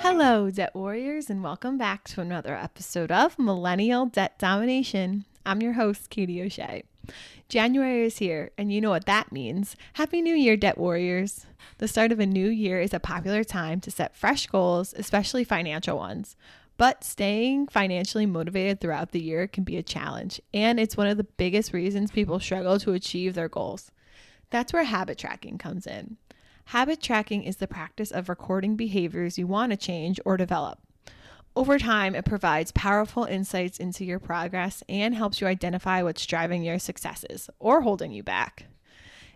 Hello, Debt Warriors, and welcome back to another episode of Millennial Debt Domination. I'm your host, Katie O'Shea. January is here, and you know what that means. Happy New Year, Debt Warriors. The start of a new year is a popular time to set fresh goals, especially financial ones. But staying financially motivated throughout the year can be a challenge, and it's one of the biggest reasons people struggle to achieve their goals. That's where habit tracking comes in. Habit tracking is the practice of recording behaviors you want to change or develop. Over time, it provides powerful insights into your progress and helps you identify what's driving your successes or holding you back.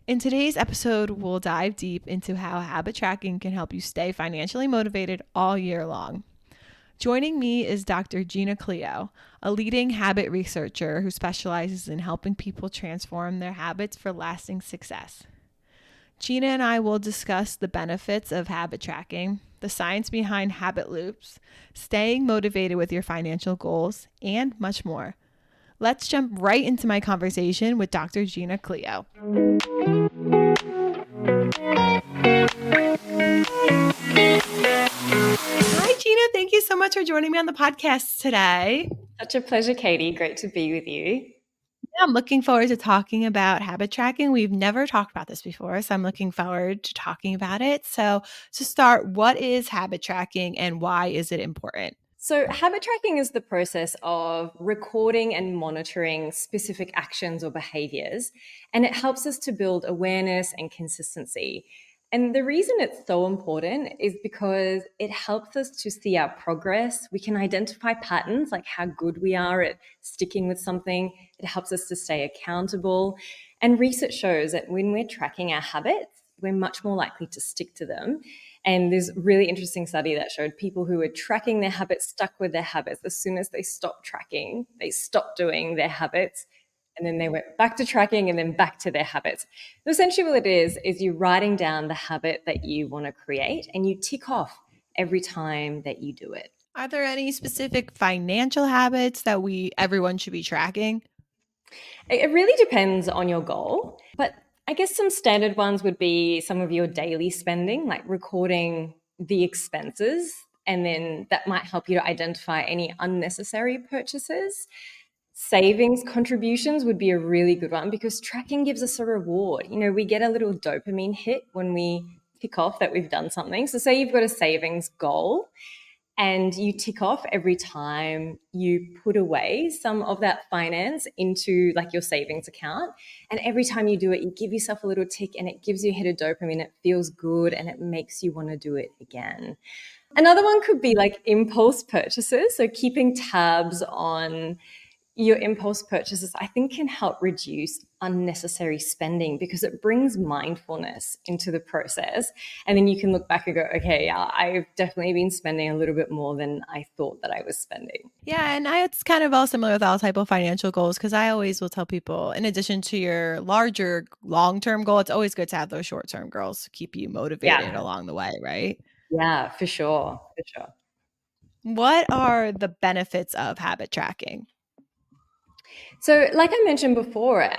In today's episode, we'll dive deep into how habit tracking can help you stay financially motivated all year long. Joining me is Dr. Gina Cleo, a leading habit researcher who specializes in helping people transform their habits for lasting success. Gina and I will discuss the benefits of habit tracking, the science behind habit loops, staying motivated with your financial goals, and much more. Let's jump right into my conversation with Dr. Gina Cleo. Hi, Gina. Thank you so much for joining me on the podcast today. Such a pleasure, Katie. Great to be with you. I'm looking forward to talking about habit tracking. We've never talked about this before, so I'm looking forward to talking about it. So to start, what is habit tracking and why is it important? So, habit tracking is the process of recording and monitoring specific actions or behaviors, and it helps us to build awareness and consistency. And the reason it's so important is because it helps us to see our progress. We can identify patterns, like how good we are at sticking with something. It helps us to stay accountable. And research shows that when we're tracking our habits, we're much more likely to stick to them. And there's a really interesting study that showed people who were tracking their habits stuck with their habits. As soon as they stopped tracking, they stopped doing their habits. And then they went back to tracking and then back to their habits. So essentially what it is you're writing down the habit that you want to create and you tick off every time that you do it. Are there any specific financial habits that everyone should be tracking? It really depends on your goal, but I guess some standard ones would be some of your daily spending, like recording the expenses, and then that might help you to identify any unnecessary purchases. Savings contributions would be a really good one because tracking gives us a reward. You know, we get a little dopamine hit when we tick off that we've done something. So say you've got a savings goal and you tick off every time you put away some of that finance into like your savings account. And every time you do it, you give yourself a little tick and it gives you a hit of dopamine. It feels good and it makes you want to do it again. Another one could be like impulse purchases. So keeping tabs on your impulse purchases, I think, can help reduce unnecessary spending because it brings mindfulness into the process. And then you can look back and go, okay, yeah, I've definitely been spending a little bit more than I thought that I was spending. Yeah, and it's kind of all similar with all type of financial goals because I always will tell people, in addition to your larger long-term goal, it's always good to have those short-term goals to keep you motivated along the way, right? Yeah, for sure. What are the benefits of habit tracking? So like I mentioned before,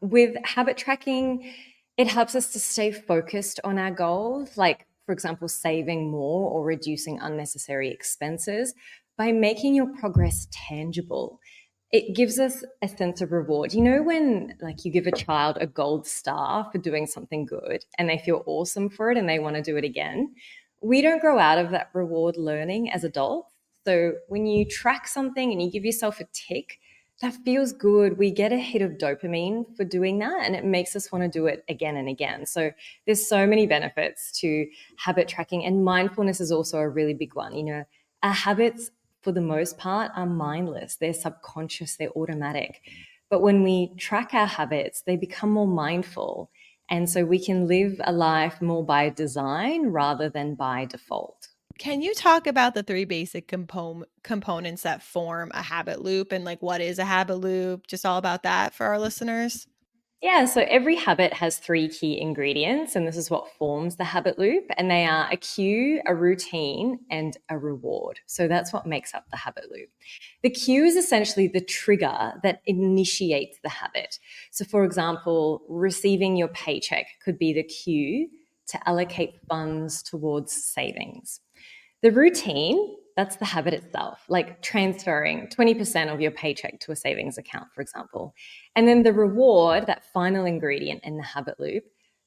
with habit tracking, it helps us to stay focused on our goals, like, for example, saving more or reducing unnecessary expenses by making your progress tangible. It gives us a sense of reward. You know, when like you give a child a gold star for doing something good and they feel awesome for it and they want to do it again, we don't grow out of that reward learning as adults. So when you track something and you give yourself a tick, that feels good. We get a hit of dopamine for doing that and it makes us want to do it again and again. So there's so many benefits to habit tracking, and mindfulness is also a really big one. You know, our habits for the most part are mindless. They're subconscious, they're automatic. But when we track our habits, they become more mindful. And so we can live a life more by design rather than by default. Can you talk about the three basic components that form a habit loop and like what is a habit loop? Just all about that for our listeners. Yeah, so every habit has three key ingredients, and this is what forms the habit loop. And they are a cue, a routine, and a reward. So that's what makes up the habit loop. The cue is essentially the trigger that initiates the habit. So, for example, receiving your paycheck could be the cue to allocate funds towards savings. The routine, that's the habit itself, like transferring 20% of your paycheck to a savings account, for example. And then the reward, that final ingredient in the habit loop,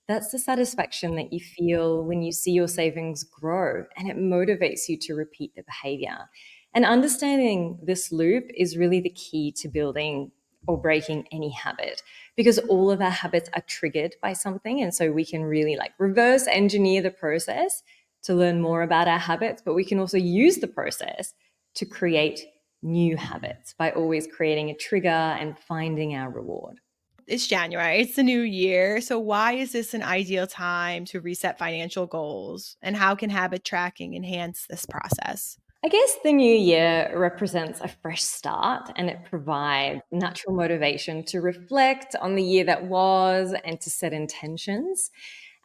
that's the satisfaction that you feel when you see your savings grow and it motivates you to repeat the behavior. And understanding this loop is really the key to building or breaking any habit because all of our habits are triggered by something. And so we can really like reverse engineer the process to learn more about our habits, but we can also use the process to create new habits by always creating a trigger and finding our reward. It's January, it's the new year. So, why is this an ideal time to reset financial goals? And how can habit tracking enhance this process? I guess the new year represents a fresh start and it provides natural motivation to reflect on the year that was and to set intentions.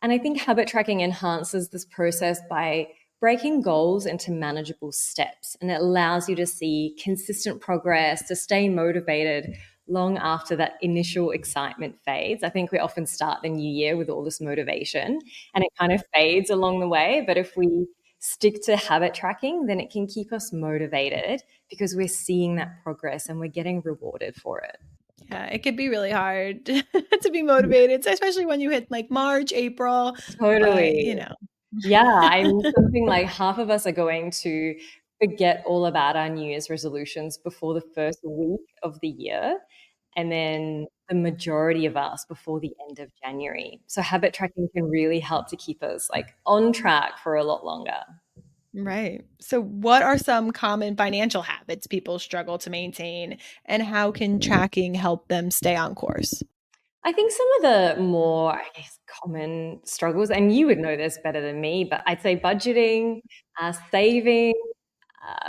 And I think habit tracking enhances this process by breaking goals into manageable steps and it allows you to see consistent progress, to stay motivated long after that initial excitement fades. I think we often start the new year with all this motivation and it kind of fades along the way. But if we stick to habit tracking, then it can keep us motivated because we're seeing that progress and we're getting rewarded for it. Yeah, it could be really hard to be motivated, especially when you hit like March, April, but Totally. you know. Yeah, I'm something like half of us are going to forget all about our New Year's resolutions before the first week of the year, and then the majority of us before the end of January. So habit tracking can really help to keep us like on track for a lot longer. Right. So, what are some common financial habits people struggle to maintain, and how can tracking help them stay on course? I think some of the more, I guess, common struggles, and you would know this better than me, but I'd say budgeting, saving,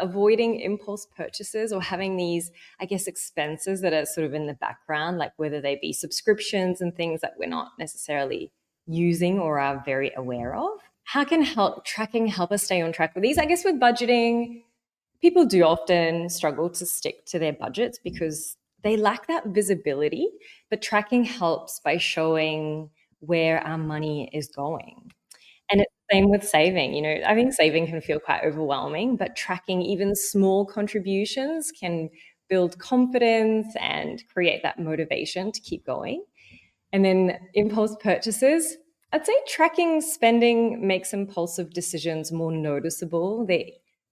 avoiding impulse purchases or having these, I guess, expenses that are sort of in the background, like whether they be subscriptions and things that we're not necessarily using or are very aware of. How can help tracking help us stay on track with these? I guess with budgeting, people do often struggle to stick to their budgets because they lack that visibility, but tracking helps by showing where our money is going. And it's the same with saving. I think saving can feel quite overwhelming, but tracking even small contributions can build confidence and create that motivation to keep going. And then impulse purchases. I'd say tracking spending makes impulsive decisions more noticeable. They're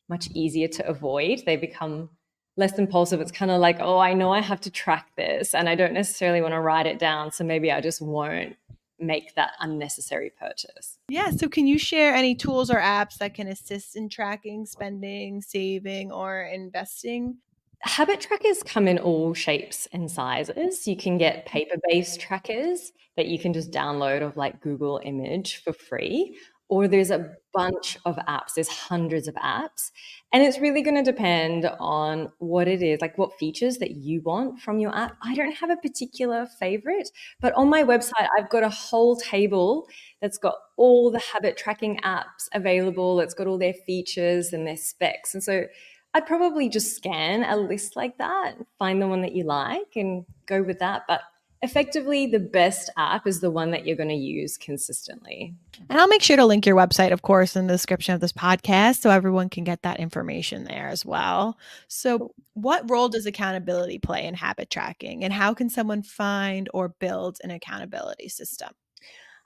much easier to avoid. They become less impulsive. It's kind of like, oh, I know I have to track this and I don't necessarily want to write it down. So maybe I just won't make that unnecessary purchase. Yeah. So, can you share any tools or apps that can assist in tracking spending, saving, or investing? Habit trackers come in all shapes and sizes. You can get paper-based trackers that you can just download of like Google Image for free, or there's a bunch of apps. There's hundreds of apps, and it's really going to depend on what it is, like what features that you want from your app. I don't have a particular favorite, but on my website, I've got a whole table that's got all the habit tracking apps available. It's got all their features and their specs, and so I'd probably just scan a list like that, find the one that you like and go with that. But effectively, the best app is the one that you're going to use consistently. And I'll make sure to link your website, of course, in the description of this podcast so everyone can get that information there as well. So, what role does accountability play in habit tracking, and how can someone find or build an accountability system?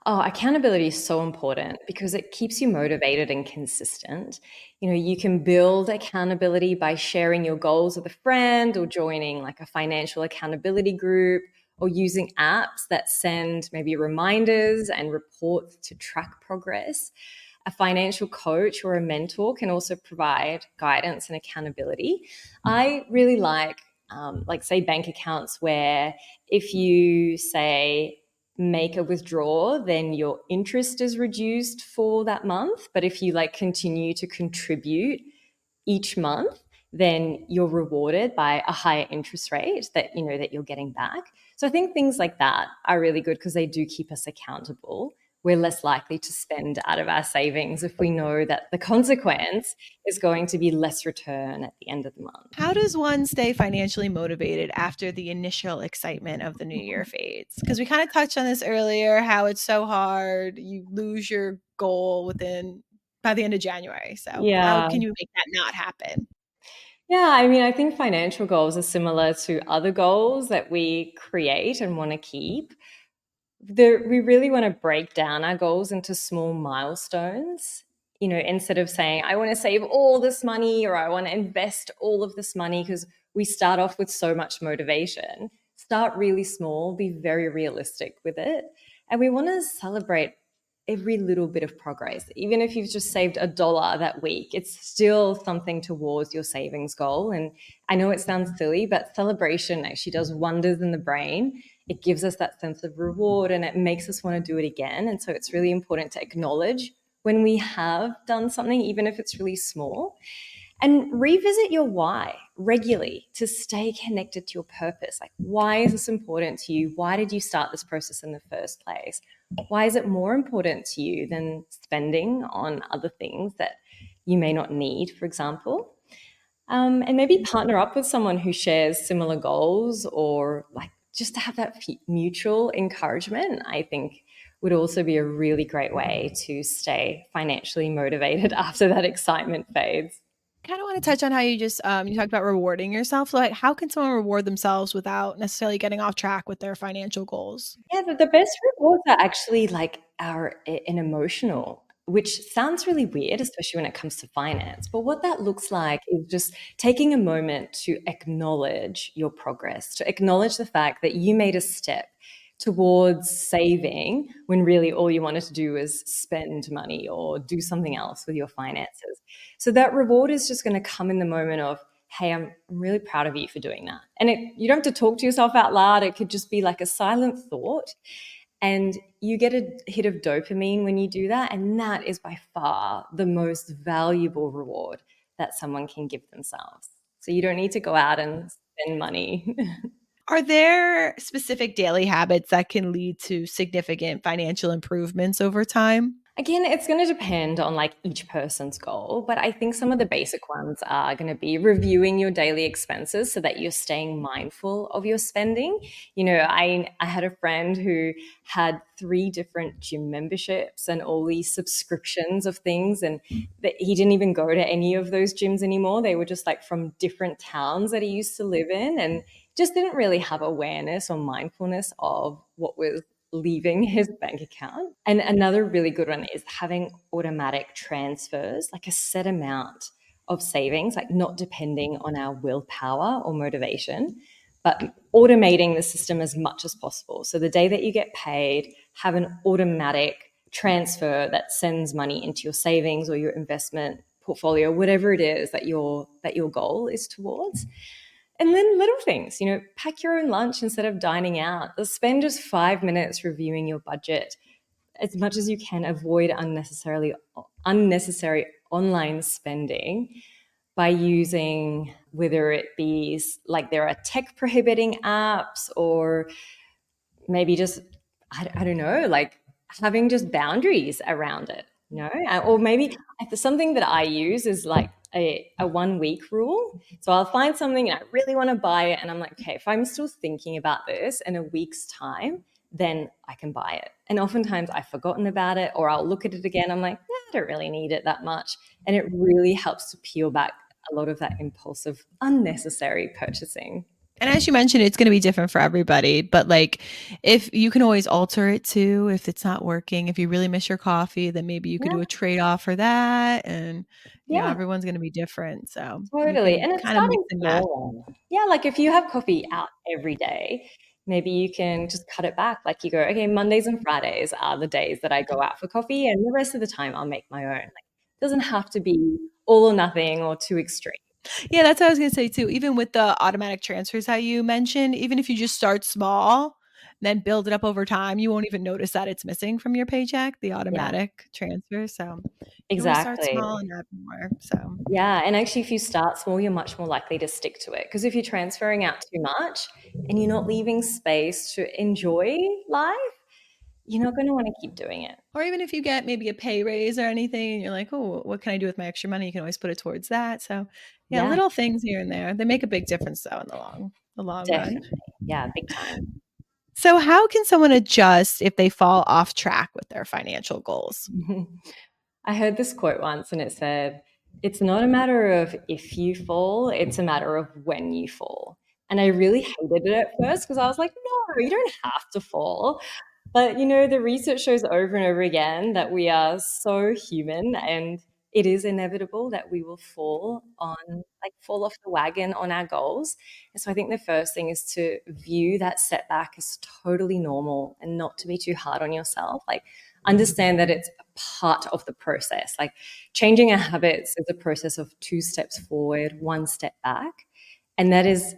Oh, accountability is so important because it keeps you motivated and consistent. You can build accountability by sharing your goals with a friend or joining like a financial accountability group or using apps that send maybe reminders and reports to track progress. A financial coach or a mentor can also provide guidance and accountability. I really like say bank accounts where if you say make a withdrawal, then your interest is reduced for that month. But if you like continue to contribute each month, then you're rewarded by a higher interest rate that you know that you're getting back. So I think things like that are really good because they do keep us accountable. We're less likely to spend out of our savings if we know that the consequence is going to be less return at the end of the month. How does one stay financially motivated after the initial excitement of the new year fades? Because we kind of touched on this earlier, how it's so hard. You lose your goal within by the end of January. So how Yeah. can you make that not happen? Yeah, I mean, I think financial goals are similar to other goals that we create and want to keep. We really want to break down our goals into small milestones. You know, instead of saying, I want to save all this money or I want to invest all of this money, because we start off with so much motivation. Start really small, be very realistic with it. And we want to celebrate every little bit of progress. Even if you've just saved $1 that week, it's still something towards your savings goal. And I know it sounds silly, but celebration actually does wonders in the brain. It gives us that sense of reward and it makes us want to do it again. And so it's really important to acknowledge when we have done something, even if it's really small, and revisit your why regularly to stay connected to your purpose. Like, why is this important to you? Why did you start this process in the first place? Why is it more important to you than spending on other things that you may not need, for example? And maybe partner up with someone who shares similar goals, or like just to have that mutual encouragement, I think would also be a really great way to stay financially motivated after that excitement fades. Kind of want to touch on how you just you talked about rewarding yourself. So like how can someone reward themselves without necessarily getting off track with their financial goals? Yeah, the best rewards are actually like an emotional, which sounds really weird, especially when it comes to finance. But what that looks like is just taking a moment to acknowledge your progress, to acknowledge the fact that you made a step towards saving when really all you wanted to do was spend money or do something else with your finances. So that reward is just going to come in the moment of, hey, I'm really proud of you for doing that. And you don't have to talk to yourself out loud. It could just be like a silent thought. And you get a hit of dopamine when you do that. And that is by far the most valuable reward that someone can give themselves. So you don't need to go out and spend money. Are there specific daily habits that can lead to significant financial improvements over time? Again, it's going to depend on like each person's goal, but I think some of the basic ones are going to be reviewing your daily expenses so that you're staying mindful of your spending. You know, I had a friend who had 3 different gym memberships and all these subscriptions of things, and that he didn't even go to any of those gyms anymore. They were just like from different towns that he used to live in, and just didn't really have awareness or mindfulness of what was leaving his bank account. And another really good one is having automatic transfers, like a set amount of savings, like not depending on our willpower or motivation, but automating the system as much as possible. So the day that you get paid, have an automatic transfer that sends money into your savings or your investment portfolio, whatever it is that your goal is towards. And then little things, you know, pack your own lunch instead of dining out. Spend just 5 minutes reviewing your budget. As much as you can, avoid unnecessary online spending by using, whether it be like there are tech prohibiting apps, or maybe just, I don't know, like having just boundaries around it, you know? Or maybe something that I use is like a 1 week rule. So I'll find something and I really want to buy it. And I'm like, okay, if I'm still thinking about this in a week's time, then I can buy it. And oftentimes I've forgotten about it, or I'll look at it again. I'm like, I don't really need it that much. And it really helps to peel back a lot of that impulsive, unnecessary purchasing. And as you mentioned, it's going to be different for everybody, but like if you can always alter it too, if it's not working, if you really miss your coffee, then maybe you could do Yeah. a trade off for that. And, you know, Yeah. everyone's going to be different. So you Totally. can And it's kind of mix starting and match. small. Yeah, like if you have coffee out every day, maybe you can just cut it back. Like you go, okay, Mondays and Fridays are the days that I go out for coffee, and the rest of the time I'll make my own. Like it doesn't have to be all or nothing or too extreme. Yeah, that's what I was gonna say too. Even with the automatic transfers that you mentioned, even if you just start small, then build it up over time. You won't even notice that it's missing from your paycheck, the Yeah, automatic transfer. So you always start exactly. small and add more. So Yeah, and actually, if you start small, you're much more likely to stick to it. Because if you're transferring out too much and you're not leaving space to enjoy life, you're not going to want to keep doing it. or even if you get maybe a pay raise or anything, and you're like, oh, what can I do with my extra money? You can always put it towards that. So yeah, Yeah, little things here and there. They make a big difference though in the long run. definitely. Yeah, big time. So how can someone adjust if they fall off track with their financial goals? I heard this quote once and it said, "It's not a matter of if you fall, it's a matter of when you fall." And I really hated it at first because I was like, no, you don't have to fall. But the research shows over and over again that we are so human and it is inevitable that we will fall off the wagon on our goals. And so I think the first thing is to view that setback as totally normal and not to be too hard on yourself. Like, understand that it's a part of the process. Like, changing our habits is a process of 2 steps forward, 1 step back. And that is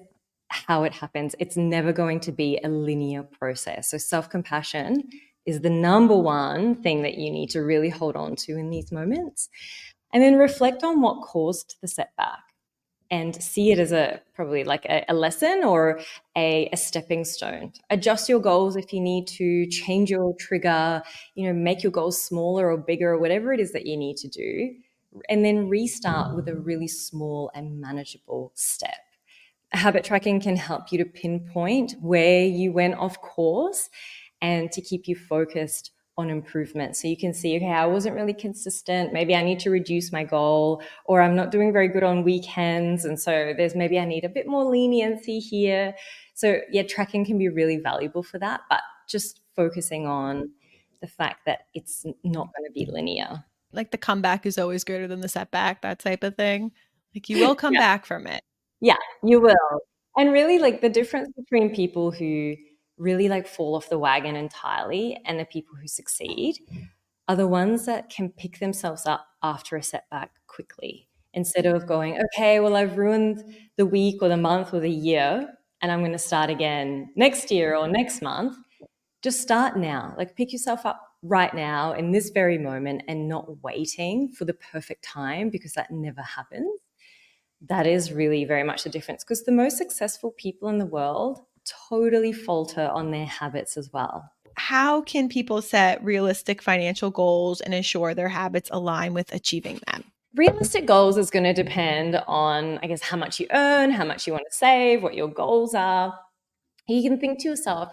how it happens. It's never going to be a linear process. So self-compassion is the number one thing that you need to really hold on to in these moments. And then reflect on what caused the setback and see it as probably like a lesson or a stepping stone. Adjust your goals if you need to, change your trigger, make your goals smaller or bigger or whatever it is that you need to do. And then restart with a really small and manageable step. Habit tracking can help you to pinpoint where you went off course and to keep you focused on improvement. So you can see, okay, I wasn't really consistent. Maybe I need to reduce my goal, or I'm not doing very good on weekends. And so maybe I need a bit more leniency here. So yeah, tracking can be really valuable for that, but just focusing on the fact that it's not going to be linear. Like the comeback is always greater than the setback, that type of thing. Like you will come Yeah. back from it. Yeah, you will. And really, like, the difference between people who really like fall off the wagon entirely and the people who succeed are the ones that can pick themselves up after a setback quickly instead of going, okay, well, I've ruined the week or the month or the year and I'm going to start again next year or next month. Just start now. Like, pick yourself up right now in this very moment and not waiting for the perfect time, because that never happens. That is really very much the difference, because the most successful people in the world totally falter on their habits as well. How can people set realistic financial goals and ensure their habits align with achieving them? Realistic goals is going to depend on, I guess, how much you earn, how much you want to save, what your goals are. You can think to yourself,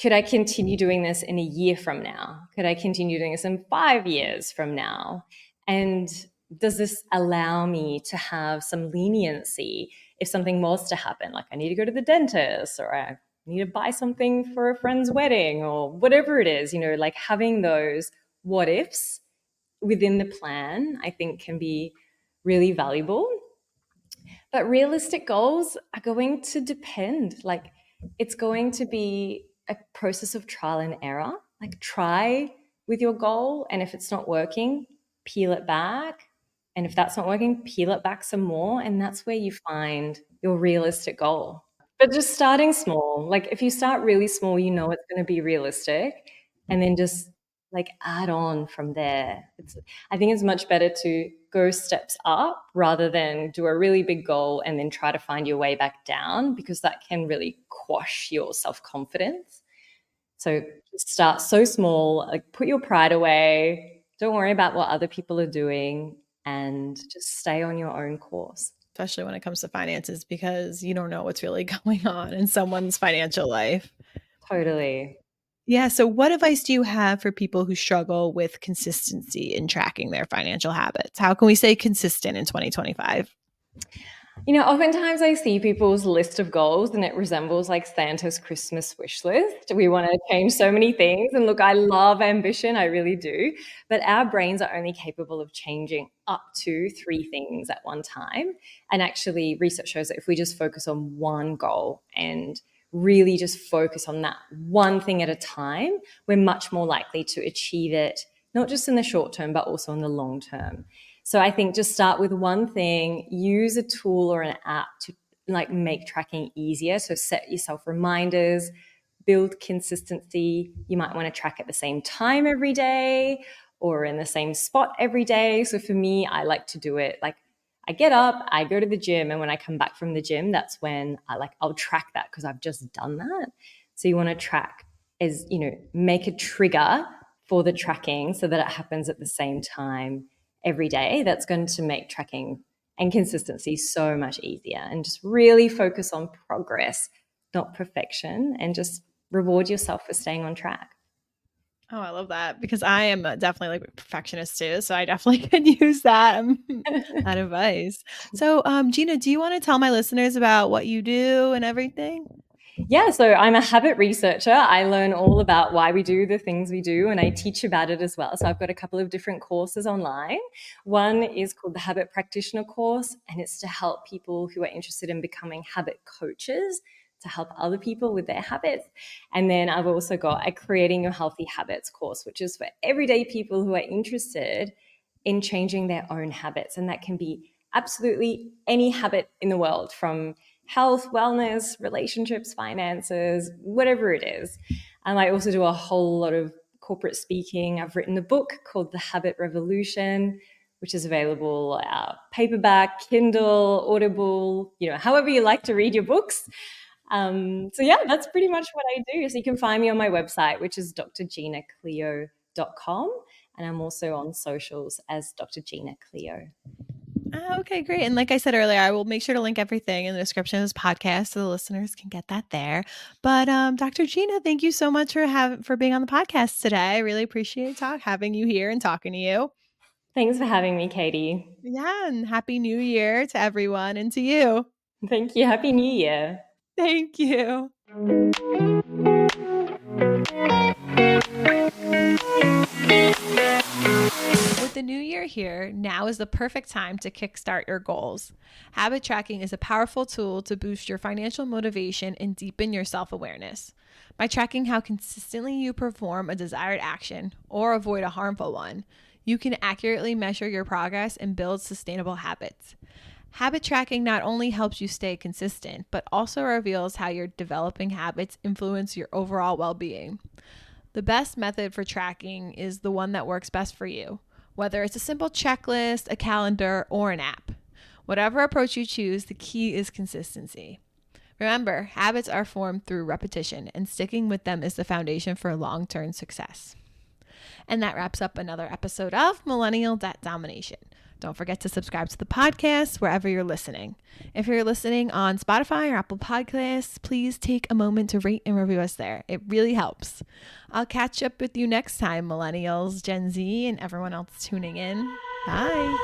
could I continue doing this in a year from now? Could I continue doing this in 5 years from now? And does this allow me to have some leniency if something was to happen? Like, I need to go to the dentist, or I need to buy something for a friend's wedding, or whatever it is, like having those what ifs within the plan, I think can be really valuable. But realistic goals are going to depend. Like, it's going to be a process of trial and error. Like, try with your goal, and if it's not working, peel it back. And if that's not working, peel it back some more. And that's where you find your realistic goal. But just starting small, like, if you start really small, it's going to be realistic. And then just like add on from there. I think it's much better to go steps up rather than do a really big goal and then try to find your way back down, because that can really quash your self-confidence. So just start so small, like, put your pride away. Don't worry about what other people are doing and just stay on your own course. Especially when it comes to finances, because you don't know what's really going on in someone's financial life. Totally. Yeah. So, what advice do you have for people who struggle with consistency in tracking their financial habits? How can we stay consistent in 2025? Oftentimes I see people's list of goals and it resembles like Santa's Christmas wish list. We want to change so many things. And look, I love ambition, I really do. But our brains are only capable of changing up to 3 things at one time. And actually, research shows that if we just focus on one goal and really just focus on that one thing at a time, we're much more likely to achieve it, not just in the short term, but also in the long term. So I think just start with one thing, use a tool or an app to like make tracking easier. So set yourself reminders, build consistency, you might want to track at the same time every day or in the same spot every day. So for me, I like to do it like I get up, I go to the gym, and when I come back from the gym, that's when I'll track that because I've just done that. So you want to track as, make a trigger for the tracking so that it happens at the same time every day. That's going to make tracking and consistency so much easier, and just really focus on progress, not perfection, and just reward yourself for staying on track. Oh, I love that because I am definitely like a perfectionist too. So I definitely could use that that advice. So, Gina, do you want to tell my listeners about what you do and everything? Yeah, so I'm a habit researcher. I learn all about why we do the things we do, and I teach about it as well. So I've got a couple of different courses online. One is called the Habit Practitioner course, and it's to help people who are interested in becoming habit coaches, to help other people with their habits. And then I've also got a Creating Your Healthy Habits course, which is for everyday people who are interested in changing their own habits. And that can be absolutely any habit in the world, from health, wellness, relationships, finances, whatever it is. And I also do a whole lot of corporate speaking. I've written a book called The Habit Revolution, which is available paperback, Kindle, Audible, however you like to read your books. So yeah, that's pretty much what I do. So you can find me on my website, which is drginacleo.com. And I'm also on socials as Dr. Gina Cleo. Okay, great. And like I said earlier, I will make sure to link everything in the description of this podcast so the listeners can get that there. But Dr. Gina, thank you so much for being on the podcast today. I really appreciate having you here and talking to you. Thanks for having me, Katie. Yeah, and Happy New Year to everyone and to you. Thank you. Happy New Year. Thank you. With the new year here, now is the perfect time to kickstart your goals. Habit tracking is a powerful tool to boost your financial motivation and deepen your self-awareness. By tracking how consistently you perform a desired action or avoid a harmful one, you can accurately measure your progress and build sustainable habits. Habit tracking not only helps you stay consistent, but also reveals how your developing habits influence your overall well-being. The best method for tracking is the one that works best for you, whether it's a simple checklist, a calendar, or an app. Whatever approach you choose, the key is consistency. Remember, habits are formed through repetition, and sticking with them is the foundation for long-term success. And that wraps up another episode of Millennial Debt Domination. Don't forget to subscribe to the podcast wherever you're listening. If you're listening on Spotify or Apple Podcasts, please take a moment to rate and review us there. It really helps. I'll catch up with you next time, Millennials, Gen Z, and everyone else tuning in. Bye.